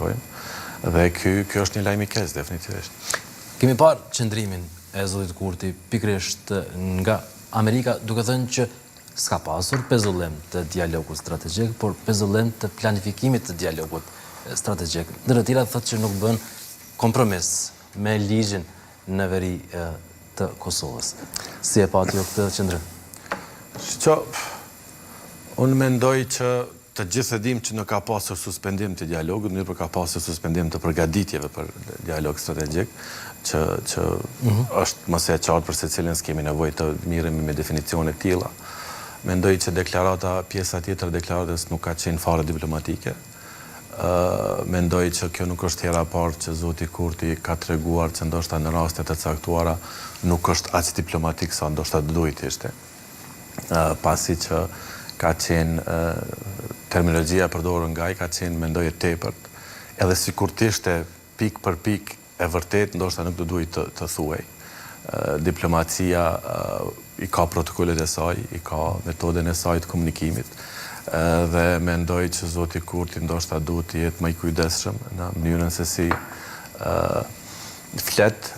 diskutojmë. Dhe ky është një lajm i keq definitivisht. Kemi parë qëndrimin e zotit Kurti pikërisht nga Amerika, duke thënë që s'ka pasur pezullim të dialogut strategjik, por pezullim të planifikimit të dialogut strategjik. Ndër të tjerat thotë që nuk bën kompromis me ligjin në veri të Kosovës. Si e pati jo këtë qëndrim? Unë mendoj që të gjithë dim që nuk ka pasur suspendim të dialogut, mirë për ka pasur suspendim të përgatitjeve për dialog strategjik, që është mëse e qartë për se cilën s'kemi nevojë të miremi me definicione tilla. Mendoj që pjesa tjetër e deklaratës nuk ka qenë fare diplomatike. Mendoj që kjo nuk është hera parë që zoti Kurti ka treguar që ndoshta në rastet e caktuara nuk është aq diplomatik sa ndoshta duhet ishte. Pasi që ka qenë terminologjia përdorur nga ai ka qenë mendoj e tepërt, edhe sikur të ishte pik për pik e vërtet, ndoshta nuk do duhet të thuaj. Diplomacia i ka protokollet e saj, i ka metoden e saj të komunikimit, dhe mendoj që zoti Kurti ndoshta duhet të jetë më i kujdesshëm në mënyrën se si flet,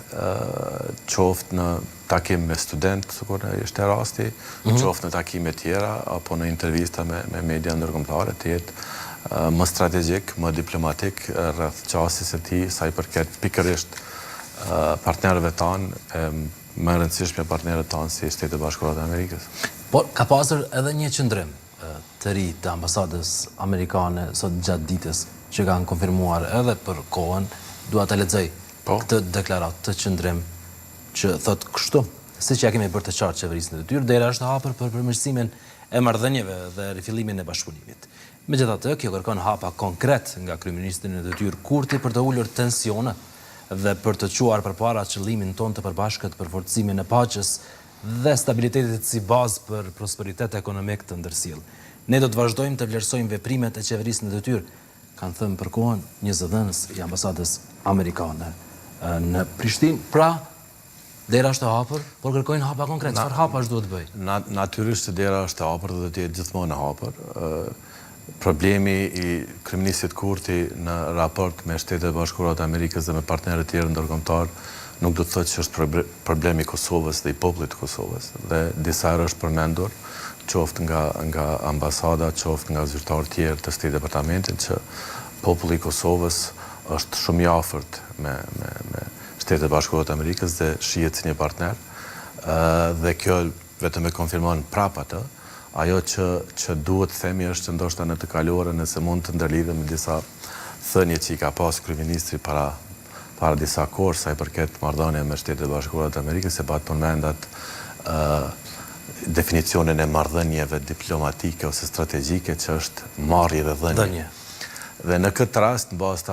qoftë në takim me student, sikur ishte rasti, qoftë në takime tjera, apo në intervista me media ndërkombëtare, të jetë më strategjik, më diplomatik rreth qasjes së tij, sa i përket pikërisht partnerëve tanë, më rëndësishme partnerët tanë si Shtetet Bashkuara të Amerikës. Por ka pasur edhe një qëndrim të ri të ambasadës amerikane sot gjatë ditës që kanë konfirmuar edhe për kohën, dua ta lexoj këtë deklaratë të qëndrim që thot kështu: siç ja kemi bërë të qartë qeverisë në detyrë, dera është hapur për përmirësimin e marrëdhënieve dhe rifillimin e bashkëpunimit. Megjithatë, kjo kërkon hapa konkret nga kryeministri në detyrë Kurti për të ulur tensione dhe për të çuar përpara qëllimin tonë të përbashkët për forcimin e paqes dhe stabilitetit si bazë për prosperitet ekonomik të ndërsjellë. Ne do të vazhdojmë të vlerësojmë veprimet e qeverisë në detyrë, kanë thënë për kohën një zëdhënës i ambasadës amerikane në Prishtinë. Pra, dera është e hapur, por kërkojnë hapa konkret. Çfarë hapash duhet bëj? Natyrisht që dera është e hapur dhe do të jetë gjithmonë e hapur. Problemi i kryeministit Kurti në raport me Shtetet Bashkuara të Amerikës dhe me partnerët tjerë ndërkombëtar nuk do të thotë që është problemi i Kosovës dhe i popullit të Kosovës. Dhe disa herë është përmendur, qoftë nga ambasada, qoftë nga zyrtarë tjerë të State Departamentit, që populli i Kosovës është shumë i afërt me Shtetet Bashkuara të Amerikës dhe shihet si një partner. Dhe kjo vetëm e konfirmon prapë atë. Ajo që duhet të themi është që ndoshta në të kaluarën, nëse mund të ndërlidhem me disa thënie që i ka pas kryeministri para disa kohë sa i përket marrëdhënieve me Shtetet Bashkuara të Amerikës, se pat përmendat definicionin e marrëdhënieve diplomatike ose strategjike, që është marrje dhe dhënie. Dhe në këtë rast, në bazë